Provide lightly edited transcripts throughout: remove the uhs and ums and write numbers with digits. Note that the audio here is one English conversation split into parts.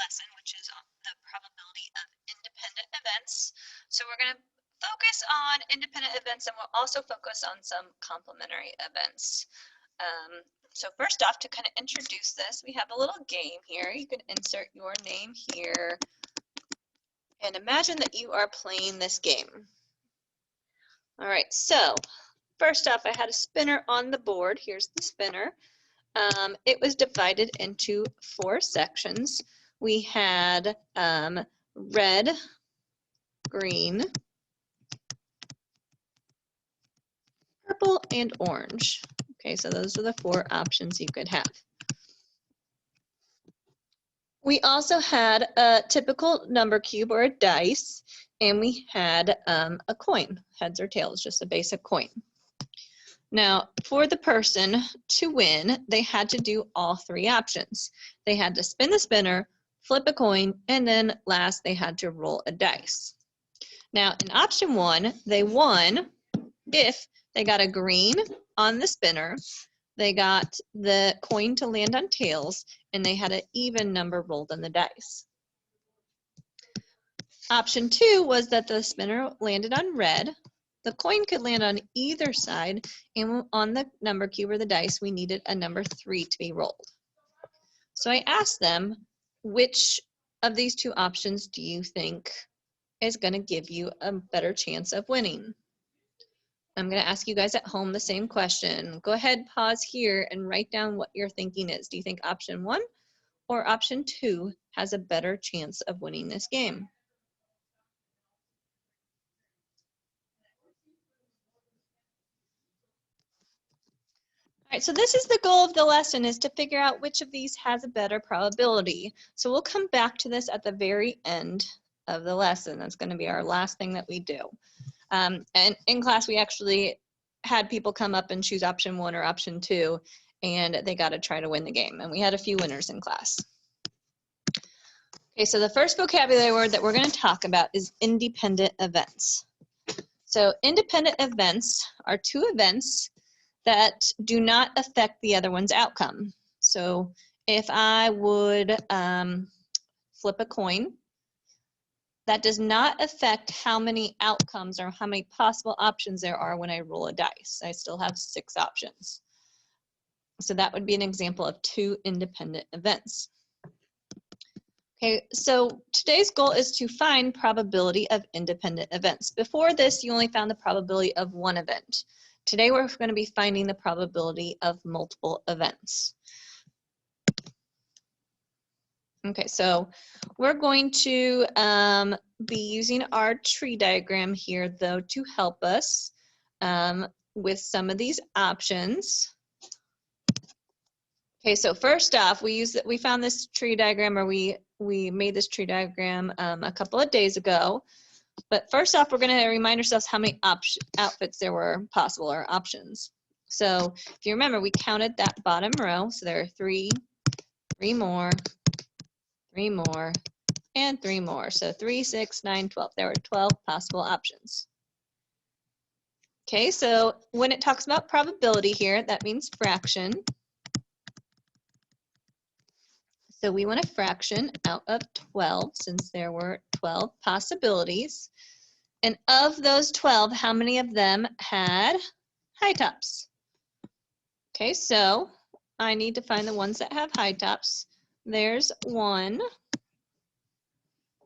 lesson, which is the probability of independent events. So we're going to focus on independent events, and we'll also focus on some complementary events. So first off, to kind of introduce this, we have a little game here. You can insert your name here. And imagine that you are playing this game. All right, so first off, I had a spinner on the board. Here's the spinner. It was divided into 4 sections. We had red, green, purple, and orange. Okay, so those are the 4 options you could have. We also had a typical number cube or a dice, and we had a coin, heads or tails, just a basic coin. Now, for the person to win, they had to do all 3 options. They had to spin the spinner, flip a coin, and then last they had to roll a dice. Now, in option 1, they won if they got a green on the spinner, they got the coin to land on tails, and they had an even number rolled on the dice. Option 2 was that the spinner landed on red. The coin could land on either side, and on the number cube or the dice, we needed a number 3 to be rolled. So I asked them, which of these 2 options do you think is going to give you a better chance of winning? I'm going to ask you guys at home the same question. Go ahead, pause here, and write down what your thinking is. Do you think option 1 or option 2 has a better chance of winning this game? All right, so this is the goal of the lesson, is to figure out which of these has a better probability. So we'll come back to this at the very end of the lesson. That's going to be our last thing that we do. And in class, we actually had people come up and choose option 1 or option 2, and they got to try to win the game. And we had a few winners in class. Okay, so the first vocabulary word that we're going to talk about is independent events. So independent events are 2 events that do not affect the other one's outcome. So if I would flip a coin, that does not affect how many outcomes or how many possible options there are when I roll a dice. I still have 6 options. So that would be an example of 2 independent events. Okay, so today's goal is to find probability of independent events. Before this, you only found the probability of 1 event. Today, we're going to be finding the probability of multiple events. Okay, so we're going to be using our tree diagram here, though, to help us with some of these options. Okay, so first off, we found this tree diagram, or we made this tree diagram a couple of days ago. But first off, we're going to remind ourselves how many outfits there were possible, or options. So if you remember, we counted that bottom row. So there are 3 more, 3 more, and 3 more. So 3, 6, 9, 12. There were 12 possible options. Okay, so when it talks about probability here, that means fraction. So we want a fraction out of 12, since there were 12 possibilities. And of those 12, how many of them had high tops? Okay, so I need to find the ones that have high tops. There's 1.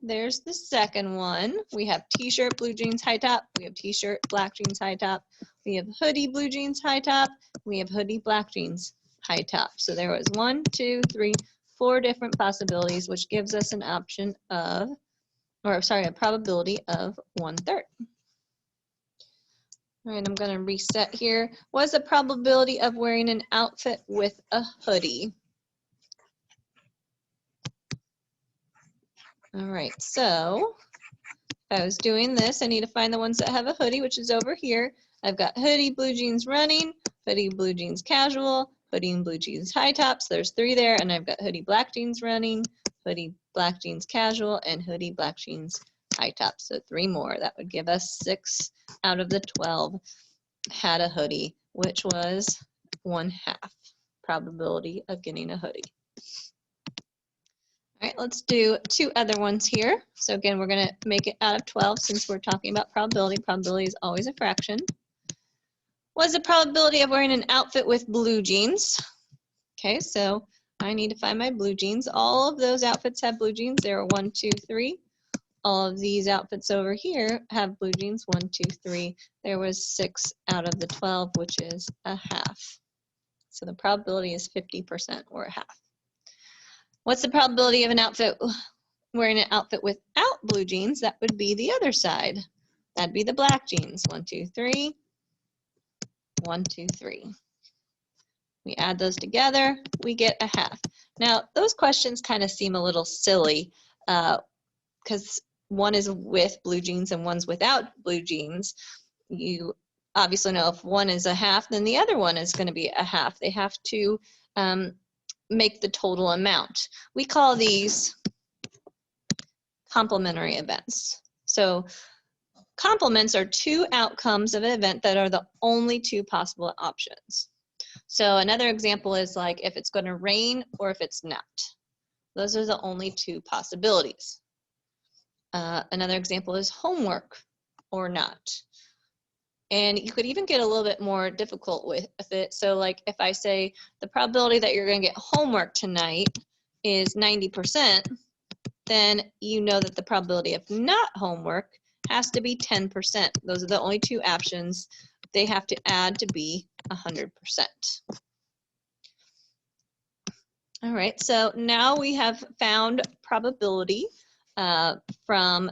There's the second one. We have t-shirt, blue jeans, high top. We have t-shirt, black jeans, high top. We have hoodie, blue jeans, high top. We have hoodie, black jeans, high top. So there was 1, 2, 3, 4 different possibilities, which gives us an option of, or sorry, a probability of 1/3. All right, I'm going to reset here. What's the probability of wearing an outfit with a hoodie? All right, so if I was doing this, I need to find the ones that have a hoodie, which is over here. I've got hoodie, blue jeans running, hoodie, blue jeans casual, hoodie and blue jeans high tops. There's 3 there, and I've got hoodie, black jeans running, hoodie, black jeans casual, and hoodie, black jeans high tops. So 3 more. That would give us 6 out of the 12 had a hoodie, which was 1/2 probability of getting a hoodie. All right, let's do two other ones here. So again, we're going to make it out of 12 since we're talking about probability. Probability is always a fraction. What's the probability of wearing an outfit with blue jeans? Okay, so I need to find my blue jeans. All of those outfits have blue jeans. There are 1, 2, 3. All of these outfits over here have blue jeans. 1, 2, 3. There was 6 out of the 12, which is a half. So the probability is 50% or a half. What's the probability of an outfit wearing an outfit without blue jeans? That would be the other side. That'd be the black jeans. 1, 2, 3. 1, 2, 3. We add those together, we get a half. Now, those questions kind of seem a little silly because one is with blue jeans and one's without blue jeans. You obviously know if one is a half, then the other one is going to be a half. They have to make the total amount. We call these complementary events. So complements are two outcomes of an event that are the only two possible options. So another example is like if it's going to rain or if it's not. Those are the only two possibilities. Another example is homework or not. And you could even get a little bit more difficult with it. So like if I say the probability that you're going to get homework tonight is 90%, then you know that the probability of not homework has to be 10%. Those are the only two options. They have to add to be 100%. All right, so now we have found probability from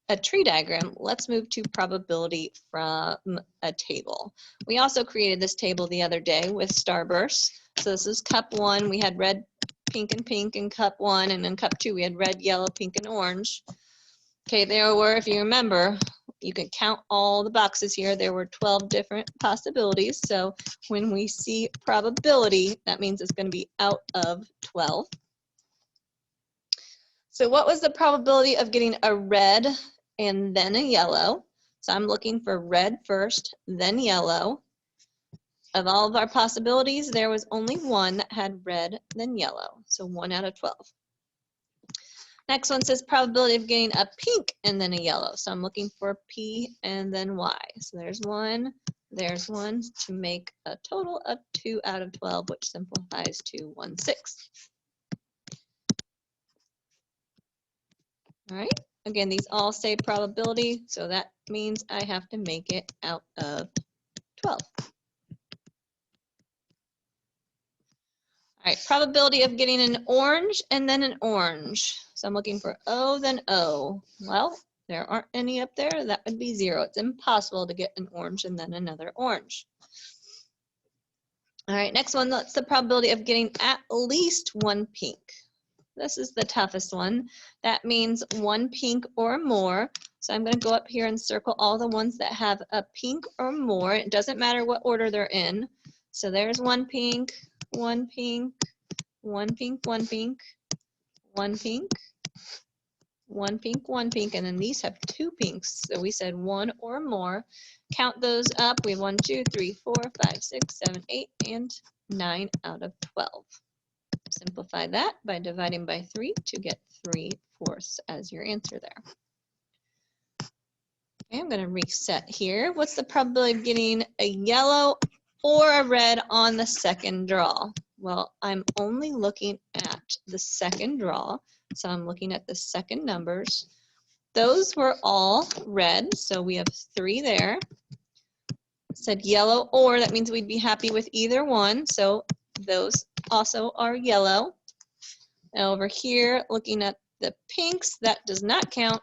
a tree diagram. Let's move to probability from a table. We also created this table the other day with starbursts. So this is cup 1. We had red, pink, and pink in cup 1, and in cup 2 we had red, yellow, pink, and orange. Okay, there were, if you remember, you can count all the boxes here. There were 12 different possibilities. So when we see probability, that means it's going to be out of 12. So what was the probability of getting a red and then a yellow? So I'm looking for red first, then yellow. Of all of our possibilities, there was only one that had red, then yellow. So 1 out of 12. Next one says probability of getting a pink and then a yellow. So I'm looking for P and then Y. So there's 1 to make a total of 2 out of 12, which simplifies to 1/6. All right, again, these all say probability, so that means I have to make it out of 12. All right, probability of getting an orange and then an orange. So I'm looking for O, then O. Well, there aren't any up there. That would be 0. It's impossible to get an orange and then another orange. All right, next one, that's the probability of getting at least one pink. This is the toughest one. That means one pink or more. So I'm going to go up here and circle all the ones that have a pink or more. It doesn't matter what order they're in. So there's one pink, one pink, one pink, one pink, one pink, one pink, one pink, and then these have 2 pinks. So we said 1 or more. Count those up. We have 1, 2, 3, 4, 5, 6, 7, 8, and 9 out of 12. Simplify that by dividing by 3 to get 3/4 as your answer there. Okay, I'm going to reset here. What's the probability of getting a yellow or a red on the second draw? Well, I'm only looking at the second draw, so I'm looking at the second numbers. Those were all red, so we have 3 there. It said yellow or, that means we'd be happy with either one, so those also are yellow. Now over here, looking at the pinks, that does not count.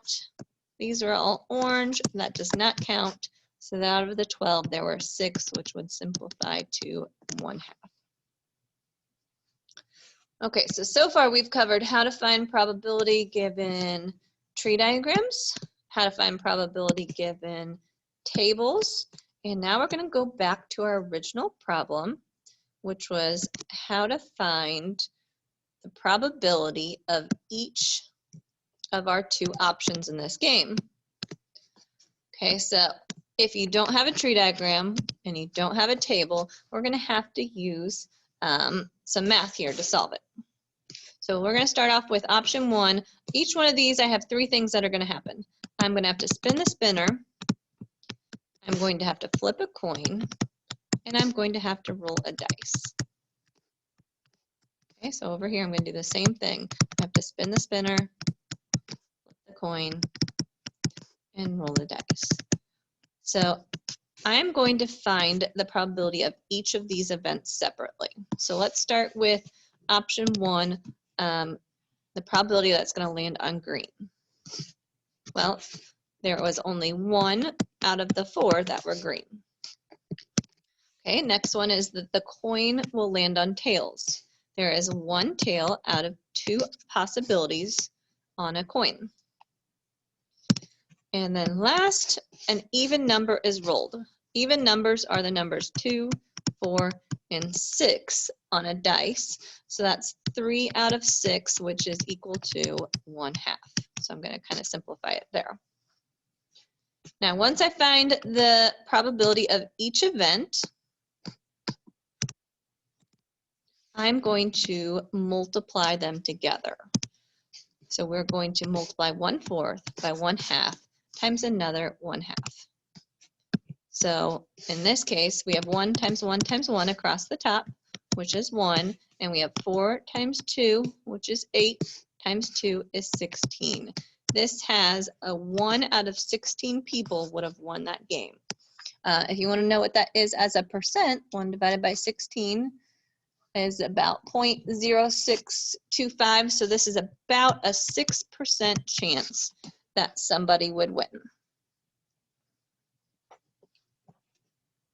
These are all orange, that does not count. So out of the 12, there were 6, which would simplify to 1/2. Okay, so far we've covered how to find probability given tree diagrams, how to find probability given tables, and now we're going to go back to our original problem, which was how to find the probability of each of our 2 options in this game. Okay, so if you don't have a tree diagram and you don't have a table, we're going to have to use some math here to solve it. So we're going to start off with option 1. Each one of these, I have 3 things that are going to happen. I'm going to have to spin the spinner. I'm going to have to flip a coin. And I'm going to have to roll a dice. Okay, so over here, I'm going to do the same thing. I have to spin the spinner, flip the coin, and roll the dice. So I'm going to find the probability of each of these events separately. So let's start with option 1, the probability that's going to land on green. Well, there was only 1 out of the 4 that were green. Okay, next one is that the coin will land on tails. There is 1 tail out of 2 possibilities on a coin. And then last, an even number is rolled. Even numbers are the numbers 2, 4, and 6 on a dice. So that's 3 out of 6, which is equal to 1/2. So I'm going to kind of simplify it there. Now, once I find the probability of each event, I'm going to multiply them together. So we're going to multiply 1/4 by 1/2 times another 1/2. So in this case, we have 1 times 1 times 1 across the top, which is 1, and we have 4 times 2, which is 8, times 2 is 16. This has a 1 out of 16 people would have won that game. If you want to know what that is as a percent, 1 divided by 16 is about 0.0625, so this is about a 6% chance that somebody would win.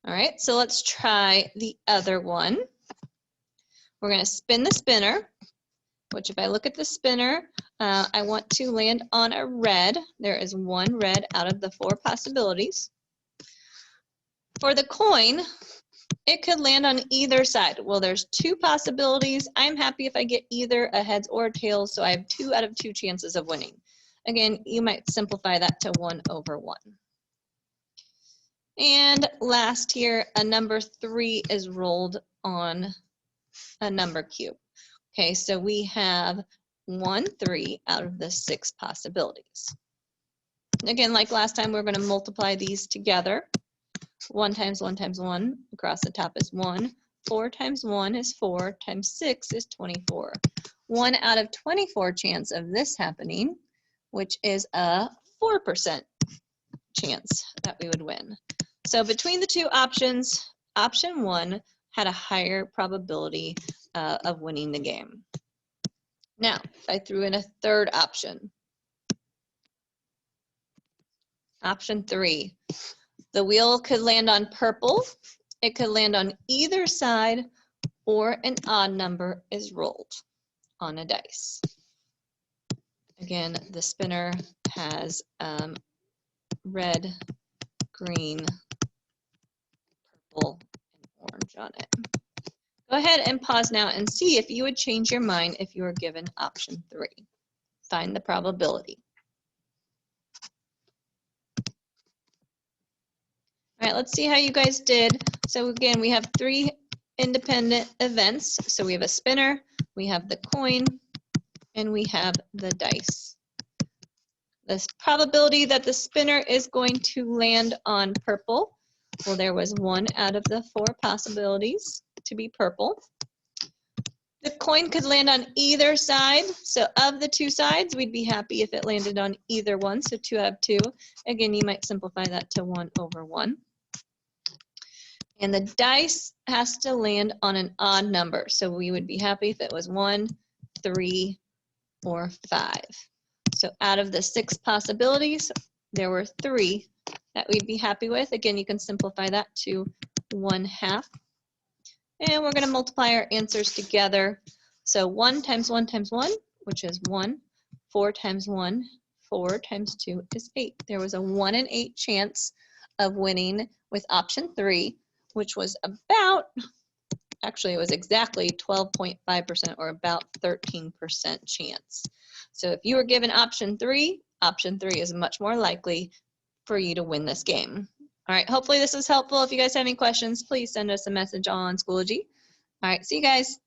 All right, so let's try the other one. We're going to spin the spinner, which if I look at the spinner, I want to land on a red. There is 1 red out of the 4 possibilities. For the coin, it could land on either side. Well, there's 2 possibilities. I'm happy if I get either a heads or a tails, so I have 2 out of 2 chances of winning. Again, you might simplify that to 1/1. And last here, a number 3 is rolled on a number cube. Okay, so we have 1 3 out of the 6 possibilities. Again, like last time, we're going to multiply these together. 1 times 1 times 1 across the top is 1. 4 times 1 is 4, times 6 is 24. 1 out of 24 chance of this happening, which is a 4% chance that we would win. So between the 2 options, option 1 had a higher probability of winning the game. Now, if I threw in a third option, option 3, the wheel could land on purple, it could land on either side, or an odd number is rolled on a dice. Again, the spinner has red, green, purple, and orange on it. Go ahead and pause now and see if you would change your mind if you were given option 3. Find the probability. All right, let's see how you guys did. So again, we have 3 independent events. So we have a spinner, we have the coin, and we have the dice. The probability that the spinner is going to land on purple, well, there was 1 out of the 4 possibilities to be purple. The coin could land on either side. So of the 2 sides, we'd be happy if it landed on either one. So 2 out of 2. Again, you might simplify that to 1/1. And the dice has to land on an odd number. So we would be happy if it was 1, 3, or 5. So out of the 6 possibilities, there were 3 that we'd be happy with. Again, you can simplify that to 1/2. And we're going to multiply our answers together. So 1 times 1 times 1, which is 1. 4 times 1, 4 times 2 is 8. There was a 1 in 8 chance of winning with option 3, which was about, actually it was exactly 12.5% or about 13% chance. So if you were given option 3 is much more likely for you to win this game. All right, hopefully this was helpful. If you guys have any questions, please send us a message on Schoology. All right, see you guys.